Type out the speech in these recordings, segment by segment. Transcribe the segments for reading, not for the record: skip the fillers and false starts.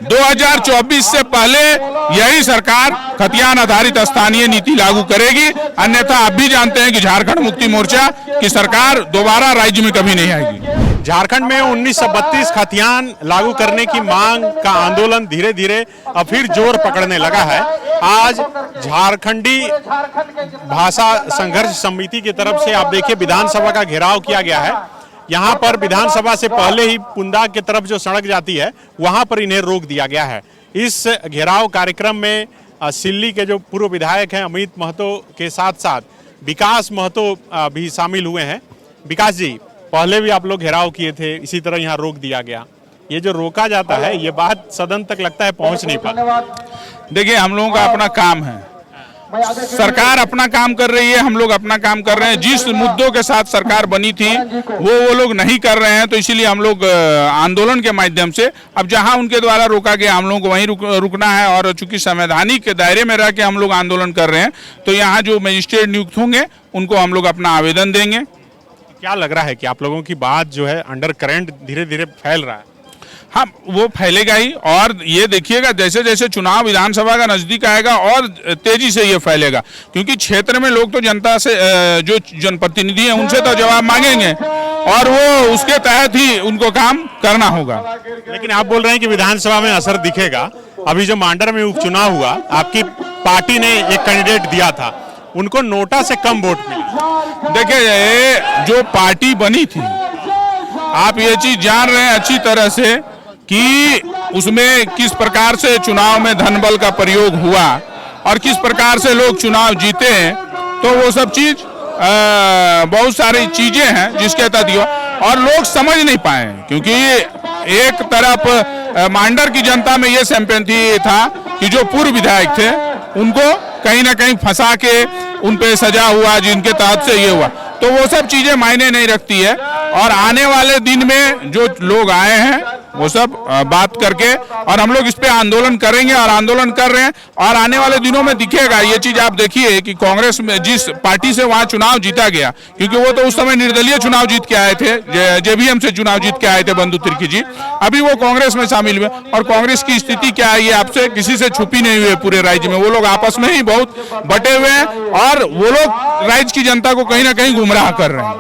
2024 से पहले यही सरकार खतियान आधारित स्थानीय नीति लागू करेगी, अन्यथा आप भी जानते हैं कि झारखंड मुक्ति मोर्चा की सरकार दोबारा राज्य में कभी नहीं आएगी। झारखंड में 1932 खतियान लागू करने की मांग का आंदोलन धीरे धीरे अब फिर जोर पकड़ने लगा है। आज झारखंडी भाषा संघर्ष समिति की तरफ से आप देखिए विधानसभा का घेराव किया गया है। यहाँ पर विधानसभा से पहले ही पुंदा की तरफ जो सड़क जाती है वहाँ पर इन्हें रोक दिया गया है। इस घेराव कार्यक्रम में सिल्ली के जो पूर्व विधायक हैं अमित महतो के साथ साथ विकास महतो भी शामिल हुए हैं। विकास जी, पहले भी आप लोग घेराव किए थे, इसी तरह यहाँ रोक दिया गया। ये जो रोका जाता है ये बात सदन तक लगता है पहुँच नहीं पाती। देखिए, हम लोगों का अपना काम है, सरकार अपना काम कर रही है, हम लोग अपना काम कर रहे हैं। जिस मुद्दों के साथ सरकार बनी थी वो लोग नहीं कर रहे हैं, तो इसीलिए हम लोग आंदोलन के माध्यम से अब जहां उनके द्वारा रोका गया हम लोगों को वहीं रुकना है। और चूंकि संवैधानिक दायरे में रह के हम लोग आंदोलन कर रहे हैं, तो यहाँ जो मजिस्ट्रेट नियुक्त होंगे उनको हम लोग अपना आवेदन देंगे। क्या लग रहा है कि आप लोगों की बात जो है अंडर करंट धीरे धीरे फैल रहा है? हाँ, वो फैलेगा ही। और ये देखिएगा जैसे जैसे चुनाव विधानसभा का नजदीक आएगा और तेजी से ये फैलेगा, क्योंकि क्षेत्र में लोग तो जनता से जो जनप्रतिनिधि हैं उनसे तो जवाब मांगेंगे और वो उसके तहत ही उनको काम करना होगा। लेकिन आप बोल रहे हैं कि विधानसभा में असर दिखेगा। अभी जो मांडर में उपचुनाव हुआ, आपकी पार्टी ने एक कैंडिडेट दिया था, उनको नोटा से कम वोट मिले। देखिए, जो पार्टी बनी थी, आप ये चीज जान रहे हैं अच्छी तरह से कि उसमें किस प्रकार से चुनाव में धन बल का प्रयोग हुआ और किस प्रकार से लोग चुनाव जीते हैं। तो वो सब चीज बहुत सारी चीजें हैं जिसके तहत और लोग समझ नहीं पाए, क्योंकि एक तरफ मांडर की जनता में ये सिंपैथी था कि जो पूर्व विधायक थे उनको कहीं ना कहीं फंसा के उन पे सजा हुआ, जिनके तहत से ये हुआ, तो वो सब चीजें मायने नहीं रखती है। और आने वाले दिन में जो लोग आए हैं वो सब बात करके और हम लोग इस पे आंदोलन करेंगे और आंदोलन कर रहे हैं। और आने वाले दिनों में दिखेगा ये चीज। आप देखिए कि कांग्रेस में जिस पार्टी से वहां चुनाव जीता गया, क्योंकि वो तो उस समय निर्दलीय चुनाव जीत के आए थे, जेबीएम से चुनाव जीत के आए थे बंधु तिर्की जी, अभी वो कांग्रेस में शामिल हुए। और कांग्रेस की स्थिति क्या है ये आपसे किसी से छुपी नहीं हुई है। पूरे राज्य में वो लोग आपस में ही बहुत बटे हुए हैं और वो लोग राज्य की जनता को कहीं ना कहीं गुमराह कर रहे हैं।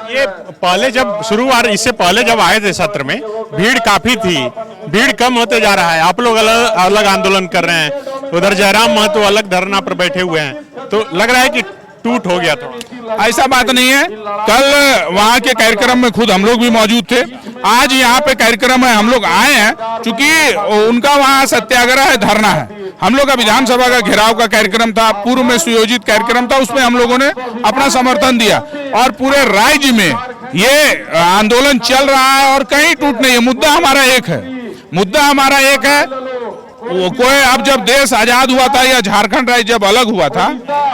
ये पहले जब शुरुआत, इससे पहले जब आए थे सत्र में भीड़ काफी थी, भीड़ कम होते जा रहा है। आप लोग अलग आंदोलन कर रहे हैं, उधर जयराम महतो अलग धरना पर बैठे हुए हैं, तो लग रहा है कि टूट हो गया था। ऐसा बात नहीं है। कल वहाँ के कार्यक्रम में खुद हम लोग भी मौजूद थे। आज यहाँ पे कार्यक्रम है, हम लोग आए हैं, क्योंकि उनका वहाँ सत्याग्रह है, धरना है। हम लोग का विधानसभा का घेराव का कार्यक्रम था, पूर्व में सुयोजित कार्यक्रम था, उसमें हम लोगों ने अपना समर्थन दिया और पूरे राज्य में ये आंदोलन चल रहा है और कहीं टूट नहीं है। मुद्दा हमारा एक है, मुद्दा हमारा एक है। वो कोई अब जब देश आजाद हुआ था या झारखंड राज्य जब अलग हुआ था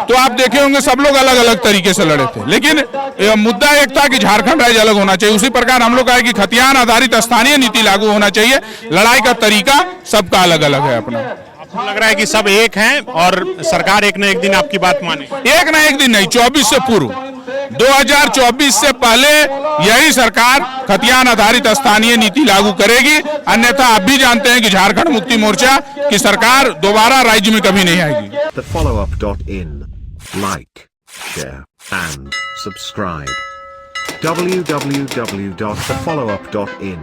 तो आप देखे होंगे सब लोग अलग अलग तरीके से लड़े थे, लेकिन मुद्दा एक था कि झारखंड राज्य अलग होना चाहिए। उसी प्रकार हम लोग कहे कि खतियान आधारित स्थानीय नीति लागू होना चाहिए। लड़ाई का तरीका सबका अलग अलग है अपना। आपको लग रहा है कि सब एक हैं और सरकार एक न एक दिन आपकी बात माने? एक ना एक दिन नहीं, 24 से पूर्व 2024 से पहले यही सरकार खतियान आधारित स्थानीय नीति लागू करेगी, अन्यथा आप भी जानते हैं कि झारखंड मुक्ति मोर्चा की सरकार दोबारा राज्य में कभी नहीं आएगी। TheFollowUp.in, like, share and subscribe. www.thefollowup.in